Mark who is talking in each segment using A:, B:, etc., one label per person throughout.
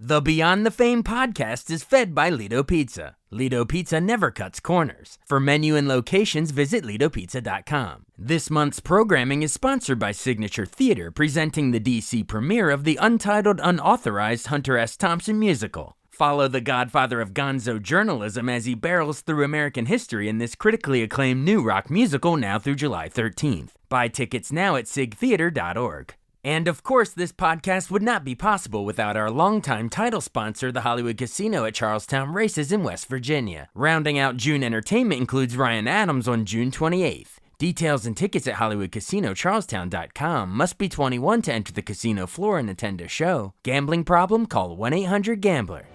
A: The Beyond the Fame podcast is fed by Lido Pizza. Lido Pizza never cuts corners. For menu and locations, visit LidoPizza.com. This month's programming is sponsored by Signature Theater, presenting the DC premiere of the untitled, unauthorized Hunter S. Thompson musical. Follow the godfather of gonzo journalism as he barrels through American history in this critically acclaimed new rock musical now through July 13th. Buy tickets now at sigtheater.org. And of course, this podcast would not be possible without our longtime title sponsor, the Hollywood Casino at Charlestown Races in West Virginia. Rounding out June entertainment includes Ryan Adams on June 28th. Details and tickets at HollywoodCasinoCharlestown.com. Must be 21 to enter the casino floor and attend a show. Gambling problem? Call 1-800-GAMBLER.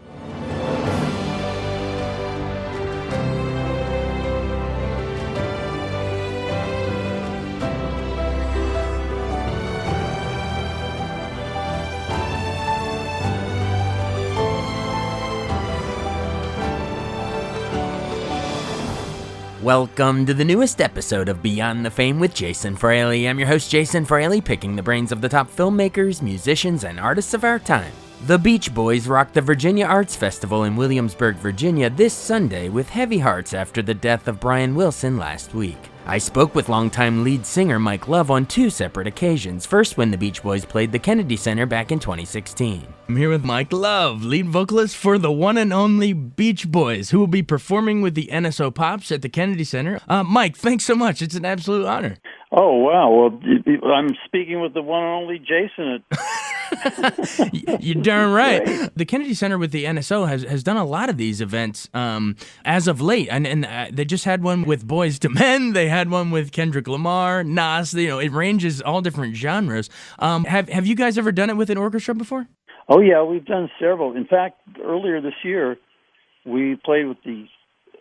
A: Welcome to the newest episode of Beyond the Fame with Jason Fraley. I'm your host, Jason Fraley, picking the brains of the top filmmakers, musicians, and artists of our time. The Beach Boys rocked the Virginia Arts Festival in Williamsburg, Virginia this Sunday with heavy hearts after the death of Brian Wilson last week. I spoke with longtime lead singer Mike Love on two separate occasions, first when the Beach Boys played the Kennedy Center back in 2016. I'm here with Mike Love, lead vocalist for the one and only Beach Boys, who will be performing with the NSO Pops at the Kennedy Center. Mike, thanks so much. It's an absolute honor.
B: Oh, wow. Well, I'm speaking with the one and only Jason.
A: You're darn right.
B: Great.
A: The Kennedy Center with the NSO has done a lot of these events as of late, and they just had one with Boyz II Men. They had one with Kendrick Lamar, Nas. It ranges all different genres. Have you guys ever done it with an orchestra before?
B: Oh, yeah, we've done several. In fact, earlier this year, we played with the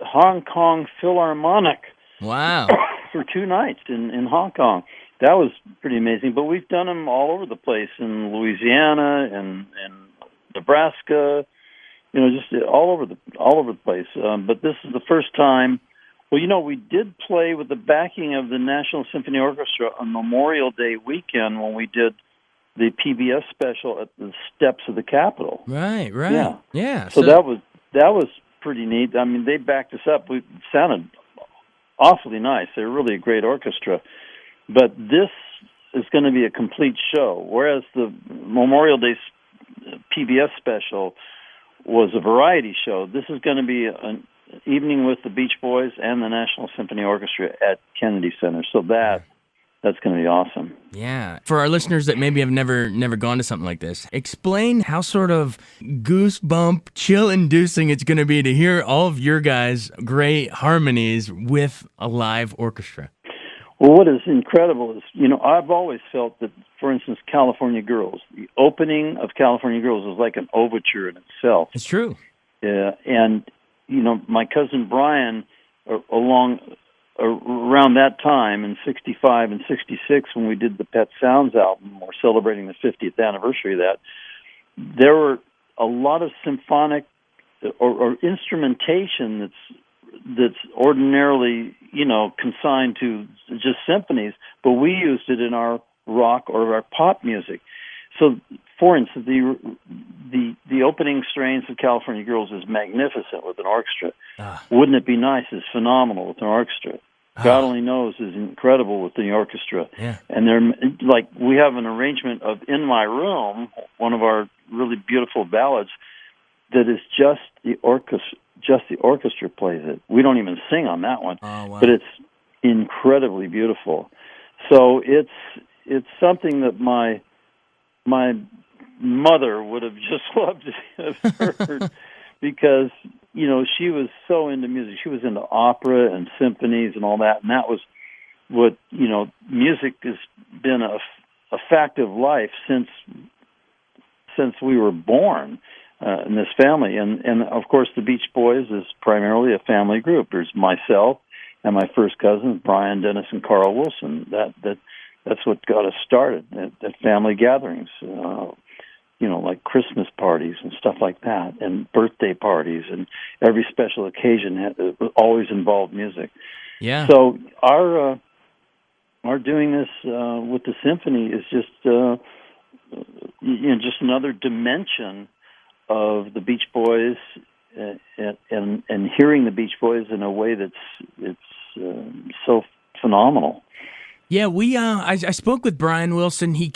B: Hong Kong Philharmonic.
A: Wow.
B: For 2 nights in Hong Kong. That was pretty amazing. But we've done them all over the place, in Louisiana and Nebraska, just all over the place. But this is the first time. Well, we did play with the backing of the National Symphony Orchestra on Memorial Day weekend when we did the PBS special at the steps of the Capitol.
A: Right. Yeah.
B: So that was pretty neat. I mean, they backed us up. We sounded awfully nice. They're really a great orchestra. But this is going to be a complete show, whereas the Memorial Day PBS special was a variety show. This is going to be an evening with the Beach Boys and the National Symphony Orchestra at Kennedy Center. So that's going to be awesome.
A: Yeah. For our listeners that maybe have never gone to something like this, explain how sort of goosebump, chill-inducing it's going to be to hear all of your guys' great harmonies with a live orchestra.
B: Well, what is incredible is, I've always felt that, for instance, California Girls, the opening of California Girls is like an overture in itself.
A: It's true.
B: And, my cousin Brian, around that time in 65 and 66, when we did the Pet Sounds album, we're celebrating the 50th anniversary of that, there were a lot of symphonic or instrumentation that's ordinarily, consigned to just symphonies, but we used it in our rock or our pop music. So, for instance, the opening strains of California Girls is magnificent with an orchestra. Wouldn't It Be Nice is phenomenal with an orchestra. God Only Knows is incredible with the orchestra.
A: Yeah.
B: And we have an arrangement of In My Room, one of our really beautiful ballads, that is just the orchestra plays it. We don't even sing on that one.
A: Oh, wow.
B: But it's incredibly beautiful. So it's something that my mother would have just loved to have heard because, she was so into music. She was into opera and symphonies and all that, and that was what, music has been a fact of life since we were born in this family. And of course, the Beach Boys is primarily a family group. There's myself and my first cousins, Brian, Dennis, and Carl Wilson. That's what got us started at family gatherings, like Christmas parties and stuff like that, and birthday parties, and every special occasion always involved music.
A: Yeah.
B: So our doing this with the symphony is just just another dimension of the Beach Boys and hearing the Beach Boys in a way that's so phenomenal.
A: Yeah, I spoke with Brian Wilson. He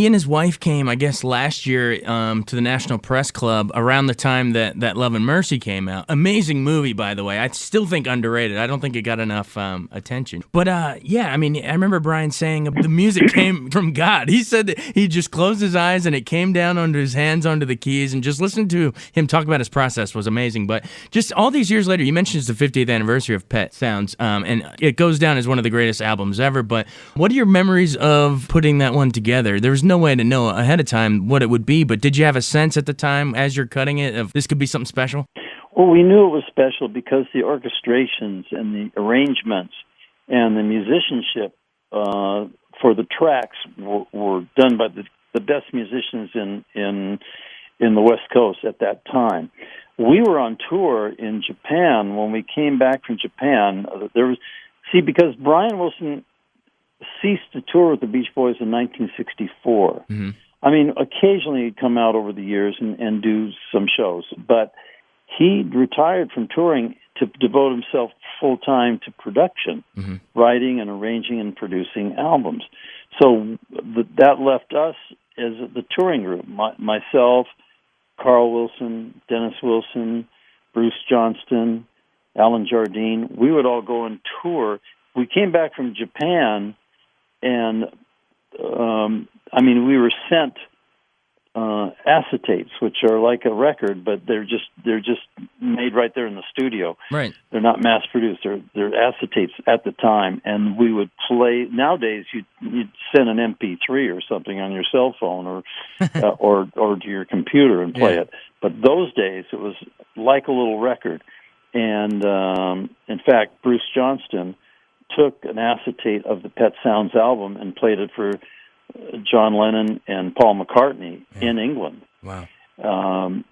A: and his wife came, I guess, last year to the National Press Club around the time that Love and Mercy came out. Amazing movie, by the way. I still think underrated. I don't think it got enough attention. But yeah, I mean, I remember Brian saying the music came from God. He said that he just closed his eyes and it came down onto his hands, onto the keys, and just listening to him talk about his process was amazing. But just all these years later, you mentioned it's the 50th anniversary of Pet Sounds, and it goes down as one of the greatest albums ever. But what are your memories of putting that one together? There was no way to know ahead of time what it would be, but did you have a sense at the time as you're cutting it of this could be something special?
B: Well, we knew it was special because the orchestrations and the arrangements and the musicianship for the tracks were done by the best musicians in the West Coast at that time. We were on tour in Japan. When we came back from Japan, because Brian Wilson ceased to tour with the Beach Boys in 1964. Mm-hmm. I mean, occasionally he'd come out over the years and do some shows, but he retired from touring to devote himself full-time to production, mm-hmm. writing and arranging and producing albums. So that left us as the touring group, myself, Carl Wilson, Dennis Wilson, Bruce Johnston, Alan Jardine. We would all go and tour. We came back from Japan, and we were sent acetates, which are like a record, but they're just made right there in the studio.
A: Right.
B: They're not mass produced. They're acetates at the time, and we would play. Nowadays, you'd send an MP3 or something on your cell phone or to your computer and play it. But those days, it was like a little record. And in fact, Bruce Johnston took an acetate of the Pet Sounds album and played it for John Lennon and Paul McCartney in England.
A: Wow.
B: And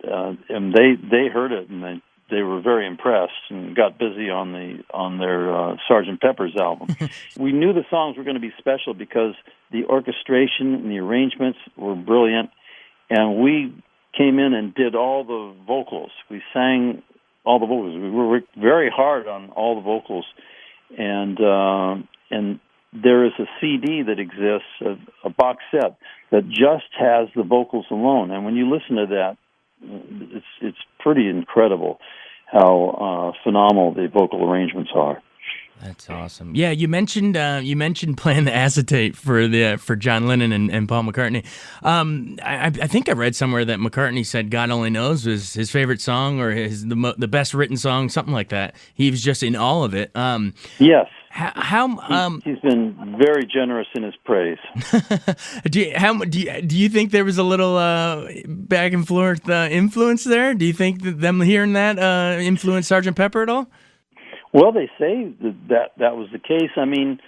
B: they heard it and they were very impressed and got busy on their Sgt. Pepper's album. We knew the songs were going to be special because the orchestration and the arrangements were brilliant, and we came in and did all the vocals. We sang all the vocals. We worked very hard on all the vocals. And there is a CD that exists, a box set that just has the vocals alone. And when you listen to that, it's pretty incredible how phenomenal the vocal arrangements are.
A: That's awesome. Yeah, you mentioned playing the acetate for John Lennon and Paul McCartney. I think I read somewhere that McCartney said "God Only Knows" was his favorite song or the best written song, something like that. He was just in all of it.
B: Yes.
A: He's
B: been very generous in his praise.
A: Do you think there was a little back and forth influence there? Do you think that them hearing that influenced Sgt. Pepper at all?
B: Well, they say that was the case. I mean,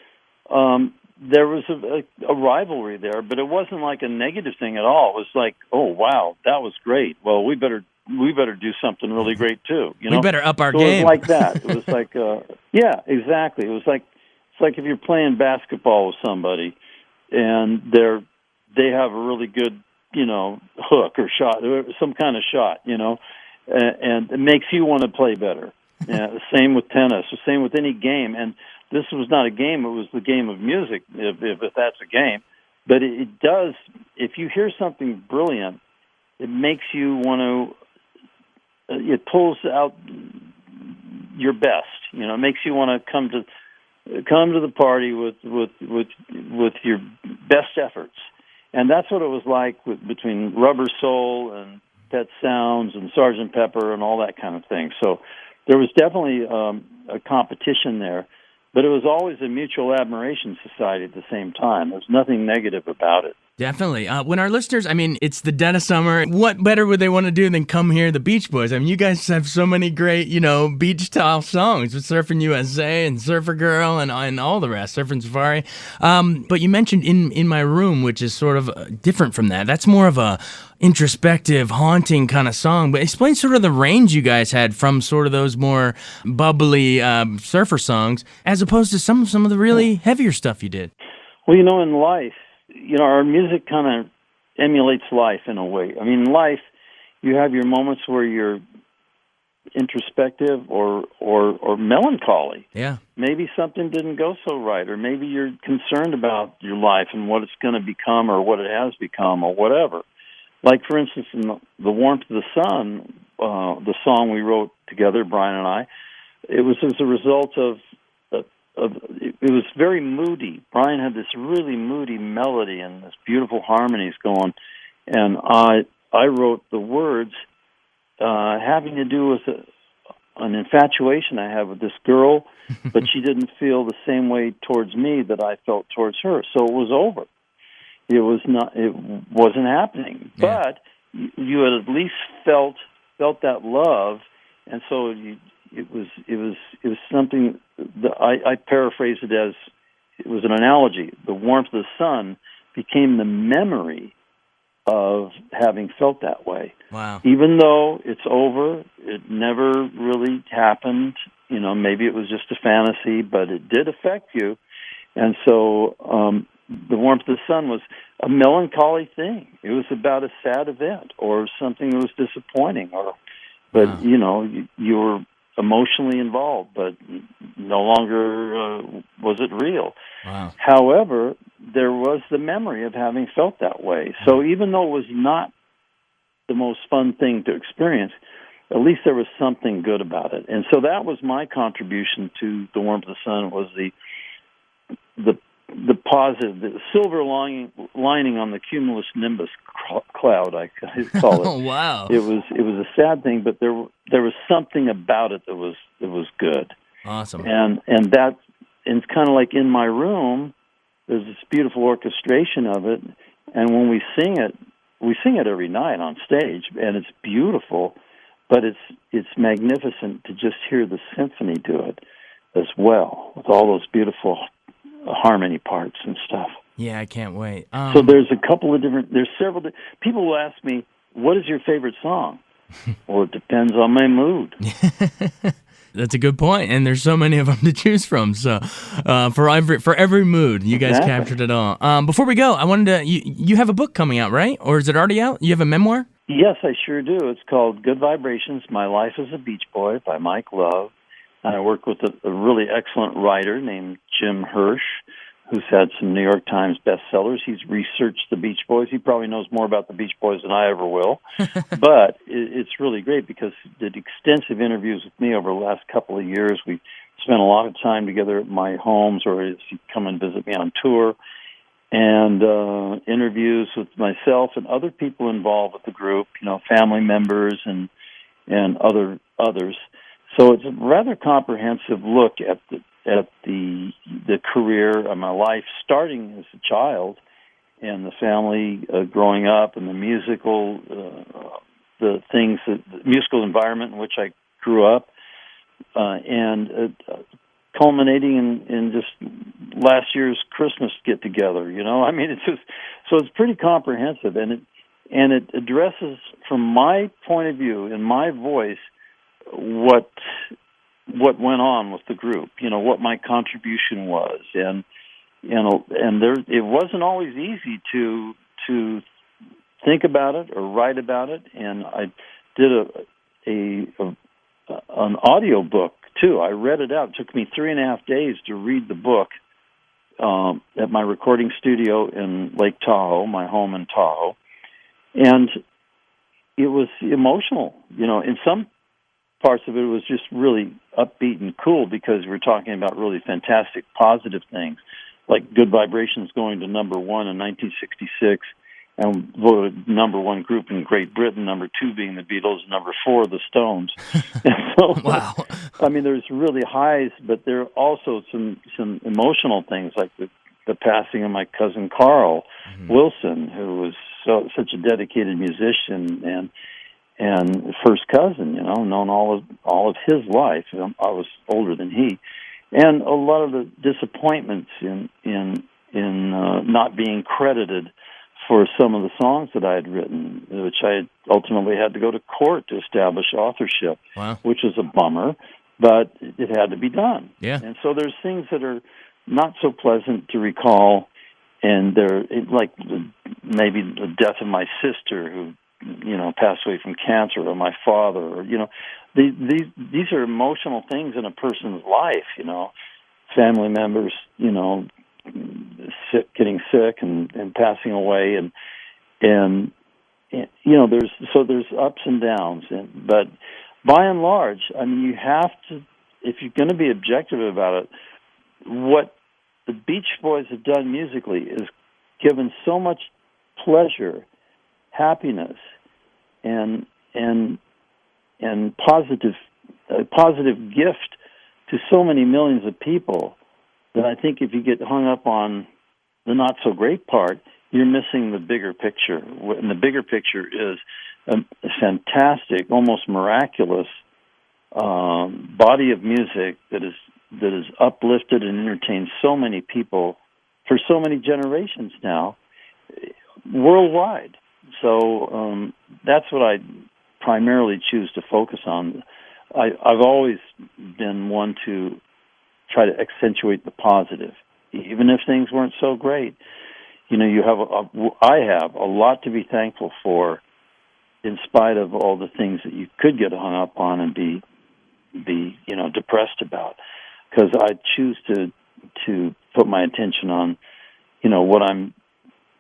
B: there was a rivalry there, but it wasn't like a negative thing at all. It was like, oh wow, that was great. Well, we better do something really great too. You know,
A: we better up our game.
B: It was like that. It was like, yeah, exactly. It's like if you're playing basketball with somebody, and they have a really good, hook or shot, some kind of shot, and it makes you want to play better. The same with tennis, the same with any game. And this was not a game; it was the game of music, if that's a game. But it does. If you hear something brilliant, it makes you want to. It pulls out your best. It makes you want to come to the party with your best efforts. And that's what it was like between Rubber Soul and Pet Sounds and Sgt. Pepper and all that kind of thing. So there was definitely a competition there, but it was always a mutual admiration society at the same time. There's nothing negative about it.
A: Definitely. When our listeners, it's the dead of summer, what better would they want to do than come hear the Beach Boys? You guys have so many great, beach-style songs with Surfing USA and Surfer Girl and all the rest, Surfing Safari. But you mentioned In My Room, which is sort of different from that. That's more of a introspective, haunting kind of song. But explain sort of the range you guys had from sort of those more bubbly surfer songs as opposed to some of the really heavier stuff you did.
B: Well, in life, our music kind of emulates life in a way. Life you have your moments where you're introspective or melancholy.
A: Yeah.
B: Maybe something didn't go so right, or maybe you're concerned about your life and what it's going to become or what it has become or whatever. Like, for instance, in the Warmth of the Sun, the song we wrote together, Brian and I, it was as a result of it was very moody. Brian had this really moody melody and this beautiful harmonies going, and I wrote the words having to do with an infatuation I had with this girl, but she didn't feel the same way towards me that I felt towards her. So it was over. It wasn't happening.
A: Yeah.
B: But you had at least felt that love, and so it was something that I paraphrase it as, it was an analogy. The warmth of the sun became the memory of having felt that way.
A: Wow.
B: Even though it's over, it never really happened. Maybe it was just a fantasy, but it did affect you. And so the warmth of the sun was a melancholy thing. It was about a sad event or something that was disappointing, but
A: Wow.
B: you were emotionally involved, but no longer was it real.
A: Wow.
B: However, there was the memory of having felt that way. So even though it was not the most fun thing to experience, at least there was something good about it. And so that was my contribution to the Warmth of the Sun, was the positive, the silver lining on the cumulus nimbus cloud, I call it.
A: Oh, wow.
B: It was a sad thing, but there was something about it that was good.
A: Awesome.
B: And it's kind of like in my room, there's this beautiful orchestration of it, and when we sing it every night on stage, and it's beautiful, but it's magnificent to just hear the symphony do it as well, with all those beautiful harmony parts and stuff.
A: Yeah, I can't wait.
B: So there's several. People will ask me, "What is your favorite song?" Well, it depends on my mood.
A: That's a good point, and there's so many of them to choose from. So, for every mood, you guys
B: Exactly.
A: captured it all. Before we go, I wanted to. You have a book coming out, right? Or is it already out? You have a memoir?
B: Yes, I sure do. It's called Good Vibrations: My Life as a Beach Boy by Mike Love. And I work with a really excellent writer named Jim Hirsch, who's had some New York Times bestsellers. He's researched the Beach Boys. He probably knows more about the Beach Boys than I ever will. But it's really great because he did extensive interviews with me over the last couple of years. We spent a lot of time together at my homes, or he'd come and visit me on tour, and interviews with myself and other people involved with the group, family members and others. So it's a rather comprehensive look at the career of my life, starting as a child, and the family growing up, and the musical musical environment in which I grew up, and culminating in just last year's Christmas get together. I mean, it's pretty comprehensive, and it addresses, from my point of view, in my voice, what went on with the group, what my contribution was, and there, it wasn't always easy to think about it or write about it, and I did an audio book too. I read it out. It took me 3.5 days to read the book at my recording studio in Lake Tahoe, my home in Tahoe, and it was emotional. In some parts of it was just really upbeat and cool because we're talking about really fantastic, positive things, like Good Vibrations going to number 1 in 1966 and voted number 1 group in Great Britain, number 2 being the Beatles, number 4 the Stones. And so,
A: Wow.
B: I mean, there's really highs, but there are also some emotional things, like the passing of my cousin Carl Wilson, who was such a dedicated musician and first cousin, known all of his life. I was older than he, and a lot of the disappointments in not being credited for some of the songs that I had written, which I ultimately had to go to court to establish authorship.
A: Wow.
B: Which was a bummer, but it had to be done.
A: Yeah.
B: And so there's things that are not so pleasant to recall, and they're like maybe the death of my sister, who passed away from cancer, or my father, or these are emotional things in a person's life. Family members, getting sick and passing away, and there's ups and downs, but by and large, I mean, you have to, if you're going to be objective about it, what the Beach Boys have done musically is given so much pleasure, happiness, and positive gift to so many millions of people that I think if you get hung up on the not so great part, you're missing the bigger picture. And the bigger picture is a fantastic, almost miraculous body of music that is uplifted and entertained so many people for so many generations now, worldwide. So that's what I primarily choose to focus on. I've always been one to try to accentuate the positive, even if things weren't so great. I have a lot to be thankful for, in spite of all the things that you could get hung up on and be depressed about. Because I choose to put my attention on, what I'm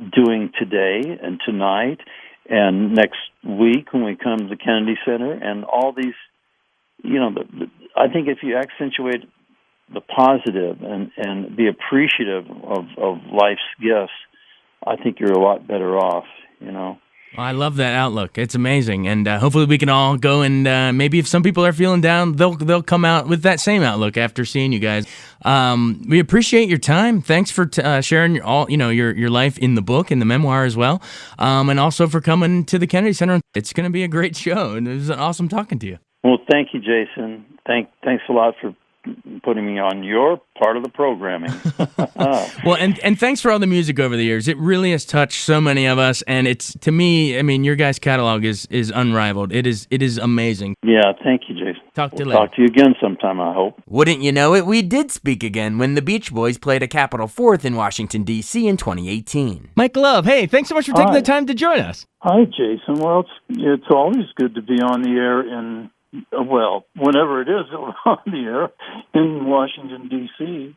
B: doing today and tonight and next week when we come to the Kennedy Center, and all these, I think if you accentuate the positive and be appreciative of life's gifts, I think you're a lot better off,
A: Well, I love that outlook. It's amazing, and hopefully we can all go and maybe if some people are feeling down, they'll come out with that same outlook after seeing you guys. We appreciate your time. Thanks for sharing your life in the book and the memoir as well, and also for coming to the Kennedy Center. It's going to be a great show, and it was awesome talking to you.
B: Well, thank you, Jason. Thanks a lot for putting me on your part of the programming.
A: Well, and thanks for all the music over the years. It really has touched so many of us, and it's, to me, I mean, your guys' catalog is unrivaled. It is amazing.
B: Yeah, thank you, Jason.
A: Talk to you later.
B: Talk to you again sometime, I hope.
A: Wouldn't you know it, we did speak again when the Beach Boys played at Capitol Fourth in Washington, D.C. in 2018. Mike Love, hey, thanks so much for taking the time to join us.
C: Hi, Jason. Well, it's always good to be on the air whenever it is on the air in Washington, D.C.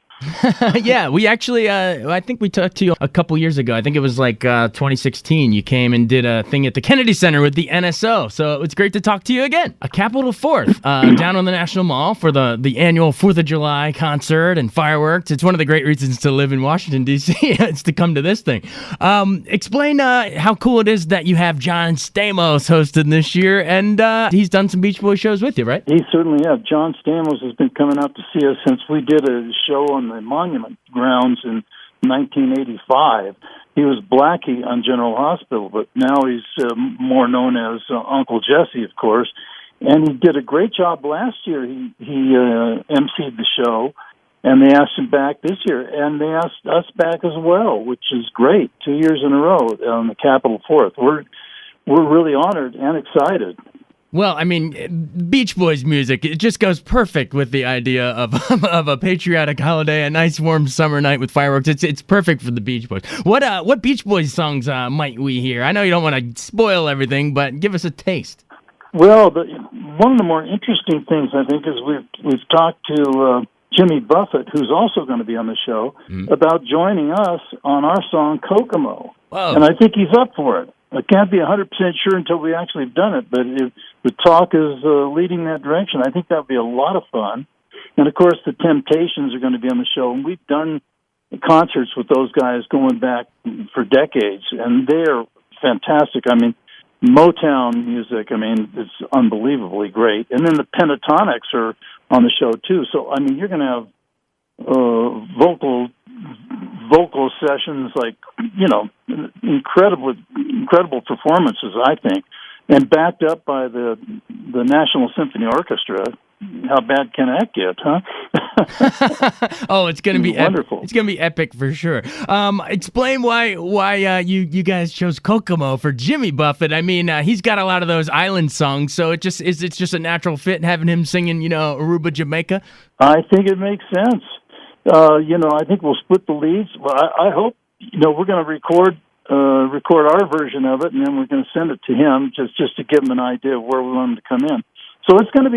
A: Yeah, we actually, I think we talked to you a couple years ago. I think it was like 2016. You came and did a thing at the Kennedy Center with the NSO. So it's great to talk to you again. A Capitol Fourth down on the National Mall for the annual 4th of July concert and fireworks. It's one of the great reasons to live in Washington, D.C. It's to come to this thing. Explain how cool it is that you have John Stamos hosting this year, and he's done some Beach Boys shows with you, right?
C: He certainly has. John Stamos has been coming out to see us since we did a show on the Monument grounds in 1985. He was Blackie on General Hospital, but now he's more known as Uncle Jesse, of course. And he did a great job last year. He emceed the show, and they asked him back this year, and they asked us back as well, which is great. 2 years in a row on the Capitol Fourth. We're really honored and excited.
A: Well, I mean, Beach Boys music, it just goes perfect with the idea of a patriotic holiday, a nice warm summer night with fireworks. It's perfect for the Beach Boys. What Beach Boys songs might we hear? I know you don't want to spoil everything, but give us a taste.
C: Well, one of the more interesting things, I think, is we've talked to Jimmy Buffett, who's also going to be on the show, about joining us on our song Kokomo.
A: Whoa.
C: And I think he's up for it. I can't be 100% sure until we actually have done it, but if the talk is leading that direction, I think that would be a lot of fun. And, of course, the Temptations are going to be on the show, and we've done concerts with those guys going back for decades, and they're fantastic. I mean, Motown music, it's unbelievably great. And then the Pentatonics are on the show, too. So, I mean, you're going to have vocal sessions, like, incredible performances, I think, and backed up by the National Symphony Orchestra. How bad can that get, huh?
A: Oh, it's going to be
C: wonderful.
A: It's going to be epic for sure. Explain why you guys chose Kokomo for Jimmy Buffett. I mean, he's got a lot of those island songs, so it's just a natural fit having him singing, Aruba, Jamaica.
C: I think it makes sense. I think we'll split the leads. Well, I hope, we're going to record record our version of it, and then we're going to send it to him just to give him an idea of where we want him to come in. So it's going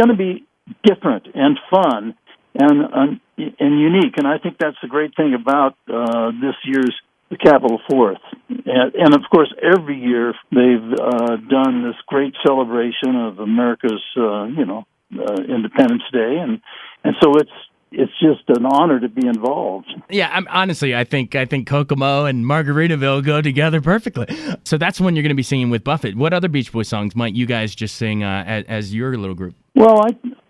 C: to be different and fun and unique, and I think that's the great thing about this year's the Capitol Fourth. And of course, every year they've done this great celebration of America's Independence Day, and so it's just an honor to be involved.
A: Yeah, honestly, I think Kokomo and Margaritaville go together perfectly. So that's when you're going to be singing with Buffett. What other Beach Boys songs might you guys just sing as your little group?
C: Well,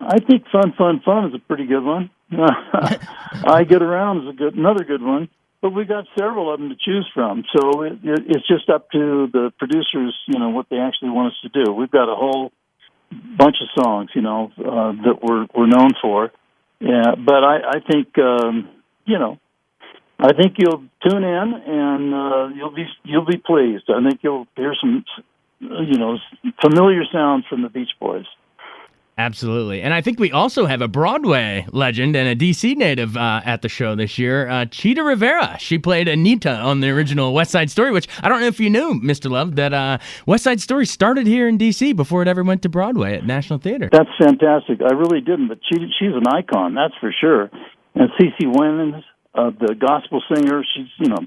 C: I think Fun, Fun, Fun is a pretty good one. I Get Around is another good one. But we got several of them to choose from. So it's just up to the producers, what they actually want us to do. We've got a whole bunch of songs, that we're known for. Yeah, but I think I think you'll tune in and you'll be pleased. I think you'll hear some familiar sounds from the Beach Boys.
A: Absolutely. And I think we also have a Broadway legend and a D.C. native at the show this year, Chita Rivera. She played Anita on the original West Side Story, which I don't know if you knew, Mr. Love, that West Side Story started here in D.C. before it ever went to Broadway at National Theater.
C: That's fantastic. I really didn't, but she's an icon, that's for sure. And CeCe Winans, the gospel singer, she's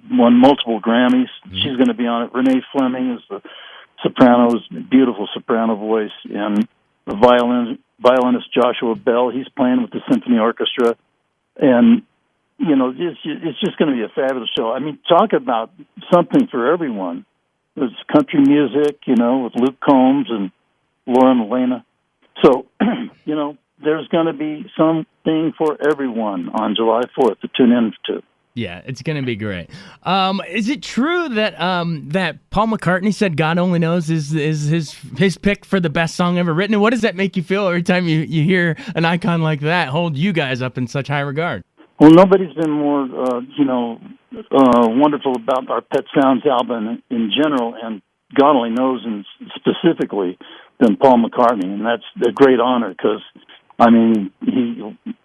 C: won multiple Grammys. Mm-hmm. She's going to be on it. Renee Fleming is the soprano, beautiful soprano voice, and the violinist Joshua Bell, he's playing with the symphony orchestra, and it's just going to be a fabulous show. I mean, talk about something for everyone. There's country music, with Luke Combs and Laura Molina. So, there's going to be something for everyone on July 4th to tune in to.
A: Yeah, it's going to be great. Is it true that that Paul McCartney said "God Only Knows" is his pick for the best song ever written? And what does that make you feel every time you hear an icon like that hold you guys up in such high regard?
C: Well, nobody's been more wonderful about our Pet Sounds album in general, and God Only Knows specifically than Paul McCartney, and that's a great honor because. I mean,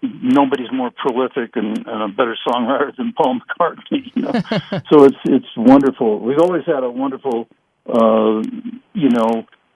C: nobody's more prolific and a better songwriter than Paul McCartney. So it's wonderful. We've always had a wonderful,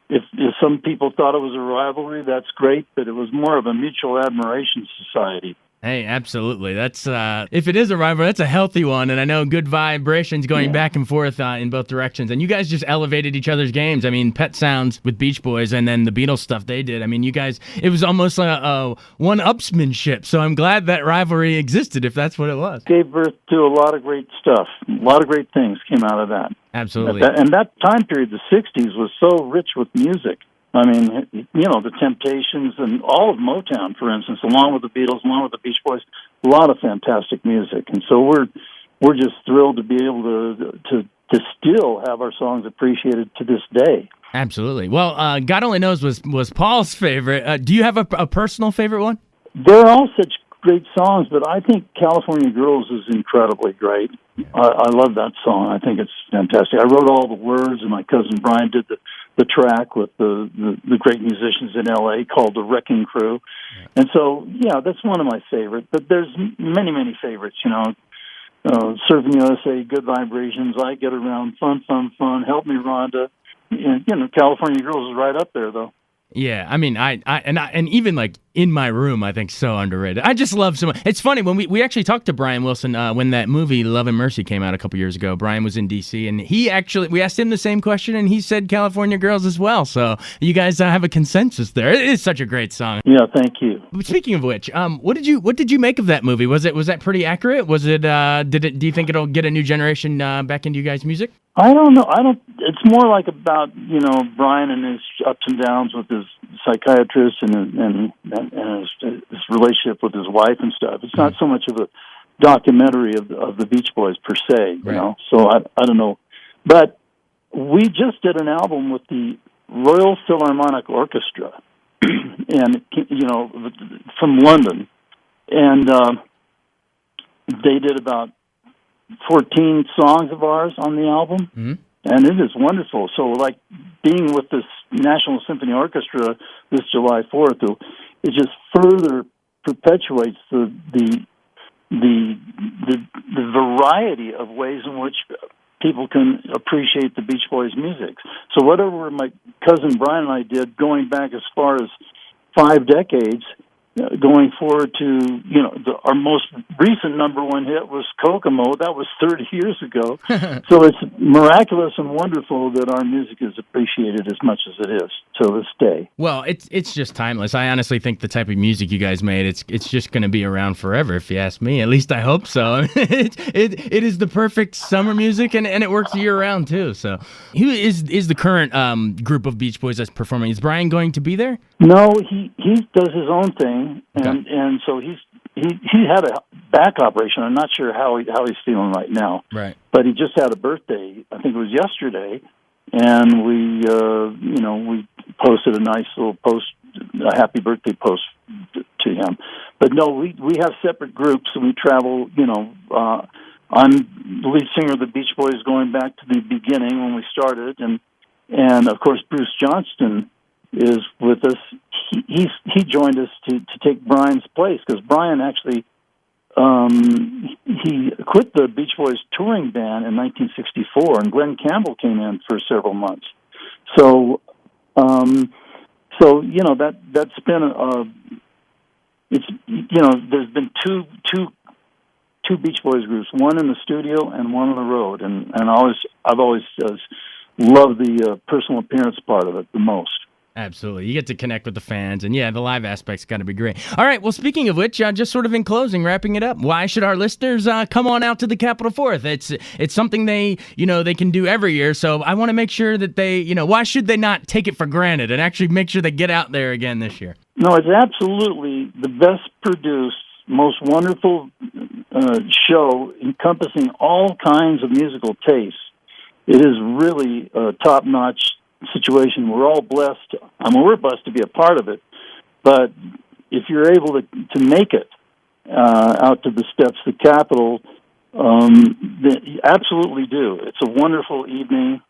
C: if some people thought it was a rivalry, that's great, but it was more of a mutual admiration society.
A: Hey, absolutely. That's if it is a rivalry, that's a healthy one, and I know good vibrations going back and forth in both directions. And you guys just elevated each other's games. I mean, Pet Sounds with Beach Boys, and then the Beatles stuff they did. I mean, you guys, it was almost a one-upsmanship. So I'm glad that rivalry existed, if that's what it was.
C: Gave birth to a lot of great stuff. A lot of great things came out of that.
A: Absolutely.
C: And that time period, the '60s, was so rich with music. I mean, the Temptations and all of Motown, for instance, along with the Beatles, along with the Beach Boys, a lot of fantastic music. And so we're just thrilled to be able to still have our songs appreciated to this day.
A: Absolutely. Well, God Only Knows was Paul's favorite. Do you have a personal favorite one?
C: They're all such great songs, but I think California Girls is incredibly great. I love that song. I think it's fantastic. I wrote all the words, and my cousin Brian did the track with the great musicians in L.A. called the Wrecking Crew. And so, that's one of my favorites. But there's many, many favorites, Surfing USA, Good Vibrations, I Get Around, Fun, Fun, Fun, Help Me Rhonda. And, California Girls is right up there, though.
A: Yeah, I mean, and even like In My Room, I think so underrated. I just love so much. It's funny when we actually talked to Brian Wilson when that movie Love and Mercy came out a couple years ago. Brian was in D.C. and we asked him the same question, and he said California Girls as well. So you guys have a consensus there. It is such a great song.
C: Yeah, thank you.
A: Speaking of which, what did you make of that movie? Was that pretty accurate? Was it? Do you think it'll get a new generation back into you guys' music?
C: I don't know. It's more like about Brian and his ups and downs with his psychiatrist and his relationship with his wife and stuff. It's not so much of a documentary of the Beach Boys per se,
A: right.
C: So I don't know, but we just did an album with the Royal Philharmonic Orchestra, and from London, and they did about 14 songs of ours on the album,
A: mm-hmm.
C: and it is wonderful. So, like, being with this National Symphony Orchestra this July 4th, it just further perpetuates the variety of ways in which people can appreciate the Beach Boys music. So whatever my cousin Brian and I did, going back as far as 5 decades, going forward to, our most recent number one hit was Kokomo. That was 30 years ago. So it's miraculous and wonderful that our music is appreciated as much as it is to this day.
D: Well, it's just timeless. I honestly think the type of music you guys made, it's just going to be around forever, if you ask me. At least I hope so. It is the perfect summer music, and it works year-round, too. So who is the current group of Beach Boys that's performing? Is Brian going to be there?
C: No, he does his own thing, and so he had a back operation. I'm not sure how he's feeling right now.
D: Right.
C: But he just had a birthday. I think it was yesterday, and we posted a nice little post, a happy birthday post to him. But no, we have separate groups, and we travel. I'm the lead singer of the Beach Boys going back to the beginning when we started, and of course Bruce Johnston is with us. He joined us to take Brian's place, because Brian actually he quit the Beach Boys touring band in 1964, and Glenn Campbell came in for several months. So that's been there's been two Beach Boys groups, one in the studio and one on the road, and I've always loved the personal appearance part of it the most.
D: Absolutely. You get to connect with the fans, and the live aspect's got to be great. All right, well, speaking of which, just sort of in closing, wrapping it up, why should our listeners come on out to the Capitol Fourth? It's something they can do every year, so I want to make sure that they, why should they not take it for granted and actually make sure they get out there again this year?
C: No, it's absolutely the best produced, most wonderful show encompassing all kinds of musical tastes. It is really a top-notch situation. We're all blessed. We're blessed to be a part of it. But if you're able to make it out to the steps of the Capitol, then you absolutely do. It's a wonderful evening,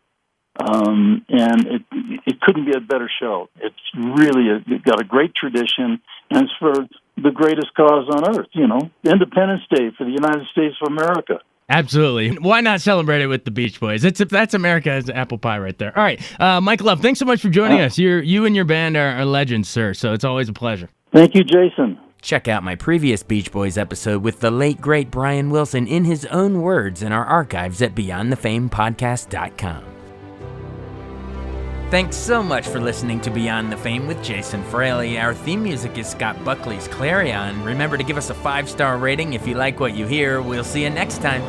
C: and it couldn't be a better show. It's really got a great tradition, and it's for the greatest cause on earth, Independence Day for the United States of America.
D: Absolutely. Why not celebrate it with the Beach Boys? That's America's apple pie right there. All right, Mike Love, thanks so much for joining us. You and your band are legends, sir, so it's always a pleasure.
C: Thank you, Jason.
A: Check out my previous Beach Boys episode with the late, great Brian Wilson in his own words in our archives at BeyondTheFamePodcast.com. Thanks so much for listening to Beyond the Fame with Jason Fraley. Our theme music is Scott Buckley's Clarion. Remember to give us a 5-star rating if you like what you hear. We'll see you next time.